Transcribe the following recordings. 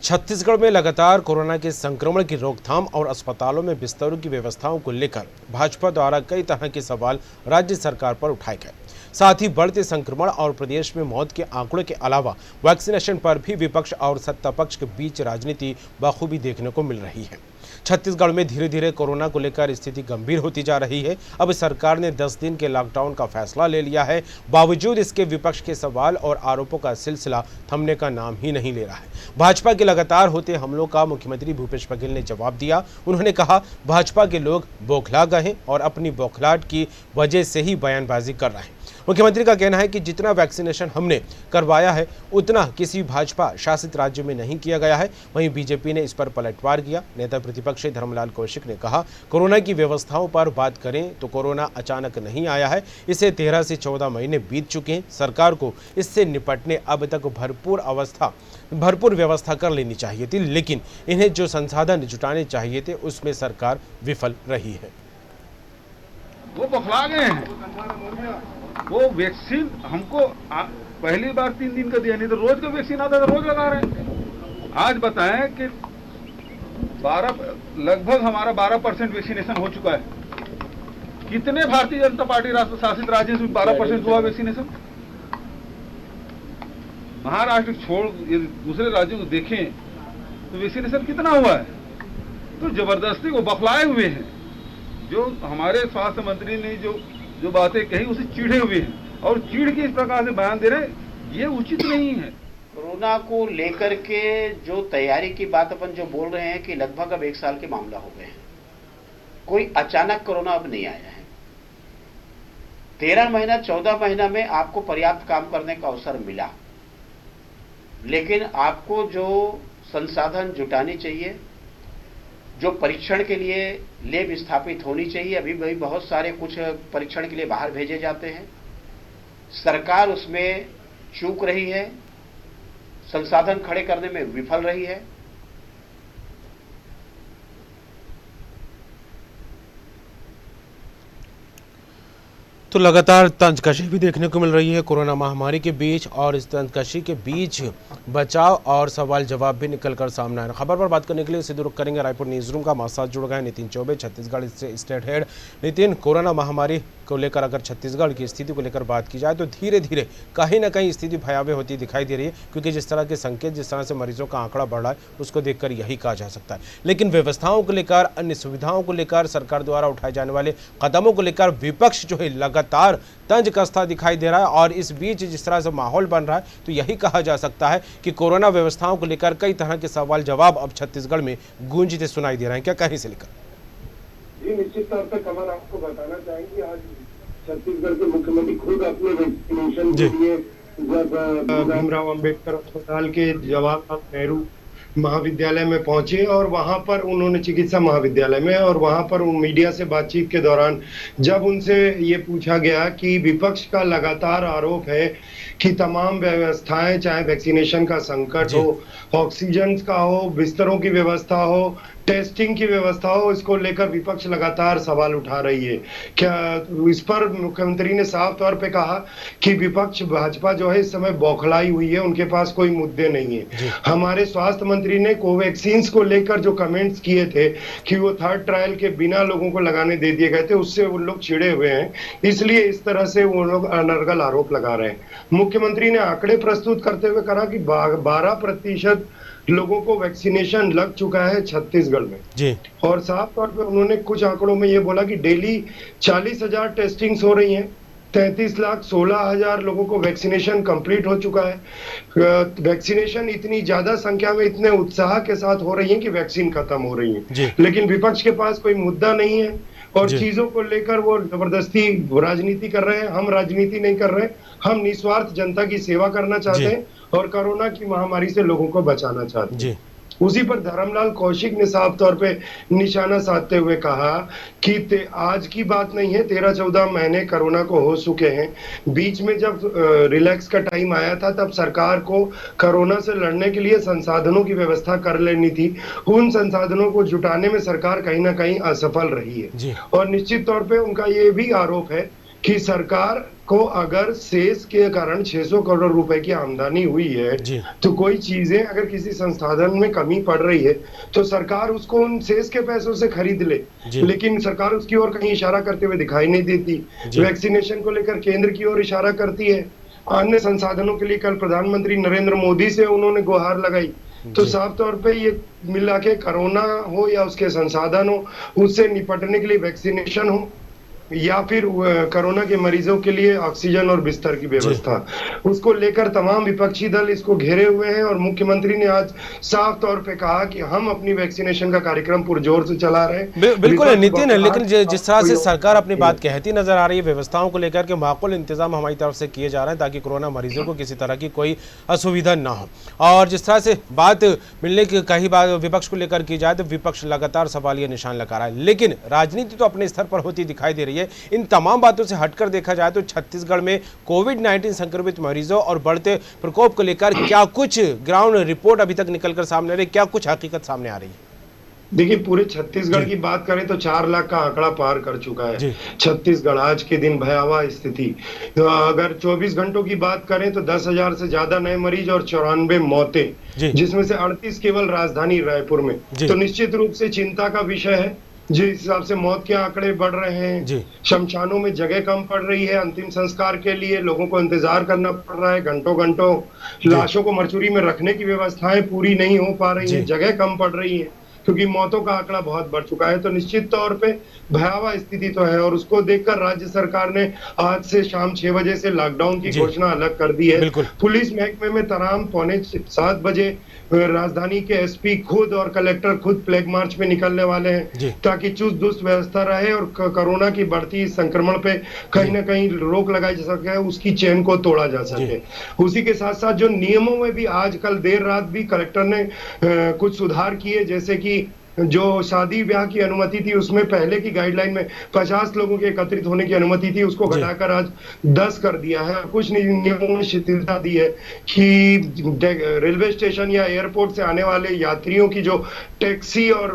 छत्तीसगढ़ में लगातार कोरोना के संक्रमण की रोकथाम और अस्पतालों में बिस्तरों की व्यवस्थाओं को लेकर भाजपा द्वारा कई तरह के सवाल राज्य सरकार पर उठाए गए। साथ ही बढ़ते संक्रमण और प्रदेश में मौत के आंकड़ों के अलावा वैक्सीनेशन पर भी विपक्ष और सत्ता पक्ष के बीच राजनीति बखूबी देखने को मिल रही है। छत्तीसगढ़ में धीरे धीरे कोरोना को लेकर स्थिति गंभीर होती जा रही है। अब सरकार ने 10 दिन के लॉकडाउन का फैसला ले लिया है। बावजूद इसके विपक्ष के सवाल और आरोपों का सिलसिला थमने का नाम ही नहीं ले रहा है। भाजपा के लगातार होते हमलों का मुख्यमंत्री भूपेश बघेल ने जवाब दिया। उन्होंने कहा, भाजपा के लोग बौखला गए हैं और अपनी बौखलाहट की वजह से ही बयानबाजी कर रहे हैं। मुख्यमंत्री का कहना है कि जितना वैक्सीनेशन हमने करवाया है उतना किसी भाजपा शासित राज्य में नहीं किया गया है। वहीं बीजेपी ने इस पर पलटवार किया। नेता प्रतिपक्ष धर्मलाल कौशिक ने कहा, कोरोना की व्यवस्थाओं पर बात करें तो कोरोना अचानक नहीं आया है। इसे 13 से 14 महीने बीत चुके हैं। सरकार को इससे निपटने अब तक भरपूर व्यवस्था कर लेनी चाहिए थी, लेकिन इन्हें जो संसाधन जुटाने चाहिए थे उसमें सरकार विफल रही है। वो बौखला गए हैं। वो वैक्सीन हमको पहली बार 3 दिन का दिया, नहीं तो रोज का वैक्सीन आता था, रोज लगा रहे हैं। आज बताएं कि लगभग हमारा 12% वैक्सीनेशन हो चुका है। कितने भारतीय जनता पार्टी शासित राज्यों में 12% हुआ वैक्सीनेशन? महाराष्ट्र छोड़ यदि दूसरे राज्यों को देखें तो वैक्सीनेशन कितना हुआ है? तो जबरदस्ती वो बौखलाए हुए हैं। जो हमारे स्वास्थ्य मंत्री ने जो बातें कही उसे चिढ़े हुए हैं और चिढ़ के इस प्रकार से बयान दे रहे हैं, ये उचित नहीं है। कोरोना को लेकर के जो तैयारी की बात अपन जो बोल रहे हैं कि लगभग अब 1 साल के मामला हो गए हैं। कोई अचानक कोरोना अब नहीं आया है। 13 महीना 14 महीना में आपको पर्याप्त काम करने का अवसर मिला, लेकिन आपको जो संसाधन जुटानी चाहिए, जो परीक्षण के लिए लैब स्थापित होनी चाहिए, अभी भी बहुत सारे कुछ परीक्षण के लिए बाहर भेजे जाते हैं। सरकार उसमें चूक रही है, संसाधन खड़े करने में विफल रही है। तो लगातार तंजकशी भी देखने को मिल रही है कोरोना महामारी के बीच, और इस तंजकशी के बीच बचाव और सवाल जवाब भी निकलकर सामने आ रहा है। खबर पर बात करने के लिए सीधे रुख करेंगे रायपुर न्यूज रूम का। हमारे साथ जुड़ गए Nitin Choubey, Chhattisgarh state head. Nitin, corona महामारी को लेकर अगर छत्तीसगढ़ की स्थिति को लेकर बात की जाए तो धीरे धीरे कहीं ना कहीं स्थिति भयावह होती दिखाई दे रही है, क्योंकि जिस तरह के संकेत, जिस तरह से मरीजों का आंकड़ा बढ़ रहा है उसको देखकर यही कहा जा सकता है। लेकिन व्यवस्थाओं को लेकर, अन्य सुविधाओं को लेकर, सरकार द्वारा उठाए जाने वाले कदमों को लेकर विपक्ष जो है लगातार तंज कसता दिखाई दे रहा है। और इस बीच जिस तरह से माहौल बन रहा है तो यही कहा जा सकता है कि कोरोना व्यवस्थाओं को लेकर कई तरह के सवाल जवाब अब छत्तीसगढ़ में गूंजते सुनाई दे रहे हैं। क्या कहीं से लेकर? जी, निश्चित तौर पर कमल, आपको बताना चाहेंगे आज छत्तीसगढ़ के मुख्यमंत्री खुद अपने वैक्सीनेशन के लिए जब भीमराव अंबेडकर अस्पताल के जवाहरलाल नेहरू महाविद्यालय में पहुंचे और वहां पर उन्होंने चिकित्सा महाविद्यालय में, और वहां पर उन मीडिया से बातचीत के दौरान जब उनसे ये पूछा गया कि विपक्ष का लगातार आरोप है कि तमाम व्यवस्थाएं, चाहे वैक्सीनेशन का संकट हो, ऑक्सीजन का हो, बिस्तरों की व्यवस्था हो, टेस्टिंग की व्यवस्था हो, इसको लेकर विपक्ष लगातार सवाल उठा रही है। क्या इस पर मुख्यमंत्री ने साफ तौर पे कहा कि विपक्ष, भाजपा जो है इस समय बौखलाई हुई है, उनके पास कोई मुद्दे नहीं है। हमारे स्वास्थ्य मंत्री ने कोवैक्सीन को लेकर जो कमेंट्स किए थे कि वो 3rd ट्रायल के बिना लोगों को लगाने दे दिए गए थे, उससे वो लोग चिढ़े हुए हैं, इसलिए इस तरह से वो लोग अनर्गल आरोप लगा रहे हैं। मुख्यमंत्री ने आंकड़े प्रस्तुत करते हुए कहा कि 12% लोगों को वैक्सीनेशन लग चुका है छत्तीसगढ़ में जी। और साफ तौर पे उन्होंने कुछ आंकड़ों में ये बोला कि डेली 40,000 टेस्टिंग्स हो रही हैं, 33,16,000 लोगों को वैक्सीनेशन कंप्लीट हो चुका है। वैक्सीनेशन इतनी ज्यादा संख्या में, इतने उत्साह के साथ हो रही है कि वैक्सीन खत्म हो रही है, लेकिन विपक्ष के पास कोई मुद्दा नहीं है और चीजों को लेकर वो जबरदस्ती राजनीति कर रहे हैं। हम राजनीति नहीं कर रहे, हम निस्वार्थ जनता की सेवा करना चाहते हैं और कोरोना की महामारी से लोगों को बचाना चाहते हैं। उसी पर धर्मलाल कौशिक ने साफ तौर पे निशाना साधते हुए कहा कि आज की बात नहीं है, 13-14 महीने कोरोना को हो चुके हैं। बीच में जब रिलैक्स का टाइम आया था तब सरकार को कोरोना से लड़ने के लिए संसाधनों की व्यवस्था कर लेनी थी। उन संसाधनों को जुटाने में सरकार कहीं ना कहीं असफल रही है। और निश्चित तौर पे उनका ये भी आरोप है कि सरकार को अगर सेस के कारण 600 करोड़ रुपए की आमदनी हुई है, तो कोई चीजें अगर किसी संसाधन में कमी पड़ रही है तो सरकार उसको उन सेस के पैसों से खरीद ले, लेकिन सरकार उसकी ओर कहीं इशारा करते हुए दिखाई नहीं देती। वैक्सीनेशन को लेकर केंद्र की ओर इशारा करती है, अन्य संसाधनों के लिए कल प्रधानमंत्री नरेंद्र मोदी से उन्होंने गुहार लगाई। तो साफ तौर पे ये मिला के कोरोना हो या उसके संसाधन हो, उससे निपटने के लिए वैक्सीनेशन हो या फिर कोरोना के मरीजों के लिए ऑक्सीजन और बिस्तर की व्यवस्था, उसको लेकर तमाम विपक्षी दल इसको घेरे हुए हैं। और मुख्यमंत्री ने आज साफ तौर पे कहा कि हम अपनी वैक्सीनेशन का कार्यक्रम पुरजोर से चला रहे हैं। बिल्कुल नितिन, लेकिन जिस तरह से सरकार अपनी बात कहती नजर आ रही है, व्यवस्थाओं को लेकर के माकूल इंतजाम हमारी तरफ से किए जा रहे हैं ताकि कोरोना मरीजों को किसी तरह की कोई असुविधा ना हो। और जिस तरह से बात मिलने की कई बार विपक्ष को लेकर की जाए तो विपक्ष लगातार सवालिया निशान लगा रहा है, लेकिन राजनीति तो अपने स्तर पर होती दिखाई दे रही है। इन तमाम बातों से हटकर देखा जाए तो छत्तीसगढ़ में कोविड-19 संक्रमित मरीजों और बढ़ते प्रकोप को लेकर क्या कुछ ग्राउंड रिपोर्ट अभी तक निकलकर सामने आ रही है, क्या कुछ हकीकत सामने आ रही है? देखिए, पूरे छत्तीसगढ़ की बात करें तो 4 लाख का आंकड़ा पार कर चुका है छत्तीसगढ़। आज के दिन भयावह स्थिति। तो अगर 24 घंटों की बात करें तो 10,000 से ज्यादा नए मरीज और 94 मौतें, जिसमें से 38 केवल राजधानी रायपुर में। तो निश्चित रूप से चिंता का विषय है। जिस हिसाब से मौत के आंकड़े बढ़ रहे हैं, शमशानों में जगह कम पड़ रही है, अंतिम संस्कार के लिए लोगों को इंतजार करना पड़ रहा है, घंटों घंटों लाशों को मरचुरी में रखने की व्यवस्थाएं पूरी नहीं हो पा रही है, जगह कम पड़ रही है क्योंकि मौतों का आंकड़ा बहुत बढ़ चुका है। तो निश्चित तौर पे भयावह स्थिति तो है और उसको देखकर राज्य सरकार ने आज से शाम 6 बजे से लॉकडाउन की घोषणा अलग कर दी है। पुलिस महकमे में तमाम 6:45 बजे राजधानी के एसपी खुद और कलेक्टर खुद फ्लैग मार्च में निकलने वाले हैं ताकि चुस्त दुरुस्त व्यवस्था रहे और कोरोना की बढ़ती संक्रमण पे कहीं ना कहीं रोक लगाई जा सके, उसकी चेन को तोड़ा जा सके। उसी के साथ साथ जो नियमों में भी आज कल देर रात भी कलेक्टर ने कुछ सुधार किए, जैसे कि जो शादी ब्याह की अनुमति थी उसमें पहले की गाइडलाइन में 50 लोगों के एकत्रित होने की अनुमति थी, उसको घटाकर आज 10 कर दिया है। कुछ नियमों में शिथिलता दी है कि रेलवे स्टेशन या एयरपोर्ट से आने वाले यात्रियों की जो टैक्सी और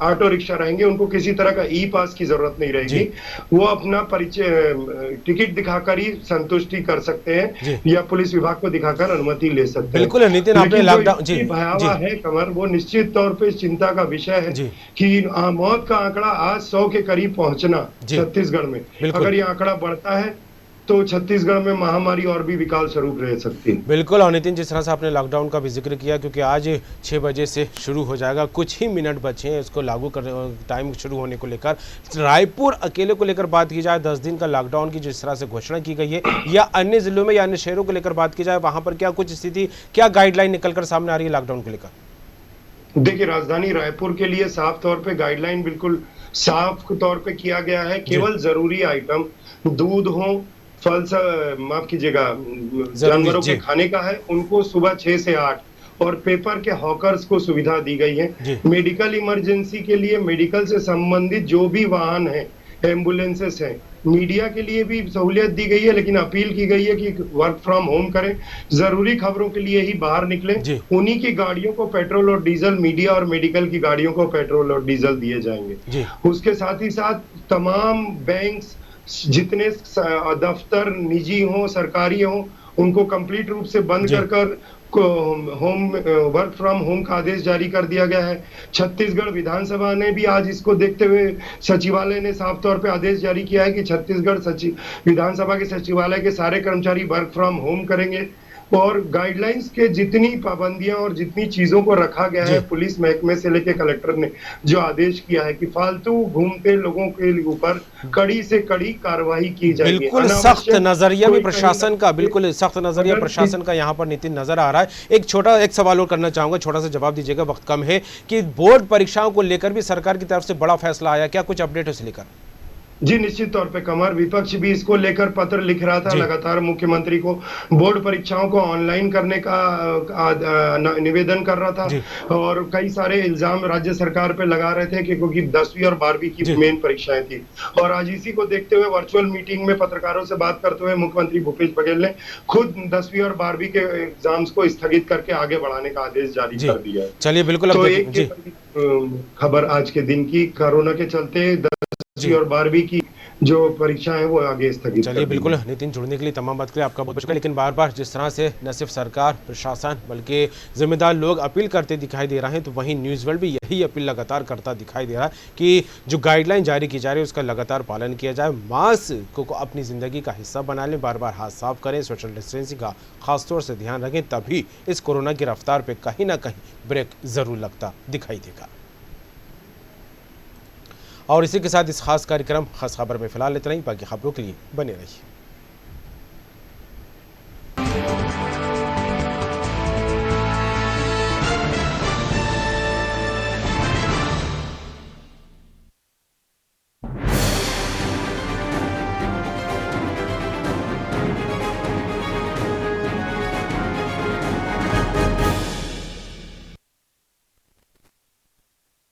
ऑटो रिक्शा रहेंगे उनको किसी तरह का ई पास की जरूरत नहीं रहेगी, वो अपना परिचय टिकट दिखाकर ही संतुष्टि कर सकते हैं या पुलिस विभाग को दिखाकर अनुमति ले सकते हैं। बिल्कुल नितिन, आपने लॉकडाउन भयावह है कमर, वो निश्चित तौर पे चिंता का विषय है कि मौत का आंकड़ा आज 100 के करीब पहुंचना छत्तीसगढ़ में। अगर ये आंकड़ा बढ़ता है तो छत्तीसगढ़ में महामारी और भी विकराल स्वरूप रह सकती है। बिल्कुल। और नितिन, जिस तरह से आपने लॉकडाउन का भी जिक्र किया, क्योंकि आज 6 बजे से शुरू हो जाएगा, कुछ ही मिनट बचे हैं इसको लागू करने, टाइम शुरू होने को लेकर। रायपुर अकेले को लेकर बात की जाए, 10 दिन का लॉकडाउन की जिस तरह से घोषणा की गई है, या अन्य जिलों में या अन्य शहरों को लेकर बात की जाए, वहां पर क्या कुछ स्थिति, क्या गाइडलाइन निकलकर सामने आ रही है लॉकडाउन को लेकर? देखिए, राजधानी रायपुर के लिए साफ तौर पे गाइडलाइन बिल्कुल साफ तौर पे किया गया है। केवल जरूरी आइटम दूध हो, फल माफ कीजिएगा जानवरों के खाने का है, उनको सुबह 6 से 8 और पेपर के हॉकर्स को सुविधा दी गई है। मेडिकल इमरजेंसी के लिए मेडिकल से संबंधित जो भी वाहन है, एम्बुलेंसेस हैं, मीडिया के लिए भी सहूलियत दी गई है, लेकिन अपील की गई है कि वर्क फ्रॉम होम करें, जरूरी खबरों के लिए ही बाहर निकलें। उन्हीं की गाड़ियों को पेट्रोल और डीजल, मीडिया और मेडिकल की गाड़ियों को पेट्रोल और डीजल दिए जाएंगे। उसके साथ ही साथ तमाम बैंक्स, जितने दफ्तर निजी हो सरकारी हो, उनको कंप्लीट रूप से बंद कर होम वर्क फ्रॉम होम का आदेश जारी कर दिया गया है। छत्तीसगढ़ विधानसभा ने भी आज इसको देखते हुए सचिवालय ने साफ तौर पे आदेश जारी किया है कि छत्तीसगढ़ विधानसभा के सचिवालय के सारे कर्मचारी वर्क फ्रॉम होम करेंगे और गाइडलाइंस के जितनी पाबंदियां और जितनी चीजों को रखा गया है, पुलिस महकमे से लेकर कलेक्टर ने जो आदेश किया है कि फालतू घूमते लोगों के ऊपर कड़ी से कड़ी कार्रवाई की जाएगी। बिल्कुल सख्त नजरिया भी प्रशासन का, बिल्कुल सख्त नजरिया प्रशासन का यहाँ पर नितिन नजर आ रहा है। एक सवाल और करना चाहूंगा, छोटा सा जवाब दीजिएगा, वक्त कम है, कि बोर्ड परीक्षाओं को लेकर भी सरकार की तरफ से बड़ा फैसला आया, क्या कुछ अपडेट है उसे लेकर? जी निश्चित तौर पे कमर, विपक्ष भी इसको लेकर पत्र लिख रहा था लगातार मुख्यमंत्री को, बोर्ड परीक्षाओं को ऑनलाइन करने का निवेदन कर रहा था और कई सारे इल्जाम राज्य सरकार पे लगा रहे थे कि क्योंकि 10वीं और 12वीं की मेन परीक्षाएं थी। और आज इसी को देखते हुए वर्चुअल मीटिंग में पत्रकारों से बात करते हुए मुख्यमंत्री भूपेश बघेल ने खुद 10वीं और 12वीं के एग्जाम्स को स्थगित करके आगे बढ़ाने का आदेश जारी कर दिया है। चलिए बिल्कुल, तो एक खबर आज के दिन की, कोरोना के चलते 10वीं और 12वीं की जो परीक्षा है वो आगे स्थगित चलिए बिल्कुल नितिन, जुड़ने के लिए तमाम बात के लिए आपका बहुत शुक्रिया। लेकिन बार बार जिस तरह से न सिर्फ सरकार, प्रशासन बल्कि जिम्मेदार लोग अपील करते दिखाई दे रहे हैं, तो वहीं न्यूज़ वर्ल्ड भी यही अपील लगातार करता दिखाई दे रहा है कि जो गाइडलाइन जारी की जा रही है उसका लगातार पालन किया जाए, मास्क को अपनी ज़िंदगी का हिस्सा बना लें, बार बार हाथ साफ करें, सोशल डिस्टेंसिंग का खासतौर से ध्यान रखें, तभी इस कोरोना की रफ्तार पर कहीं ना कहीं ब्रेक ज़रूर लगता दिखाई देगा। और इसी के साथ इस खास कार्यक्रम खास खबर में फिलहाल इतना ही। बाकी खबरों के लिए बने रहिए।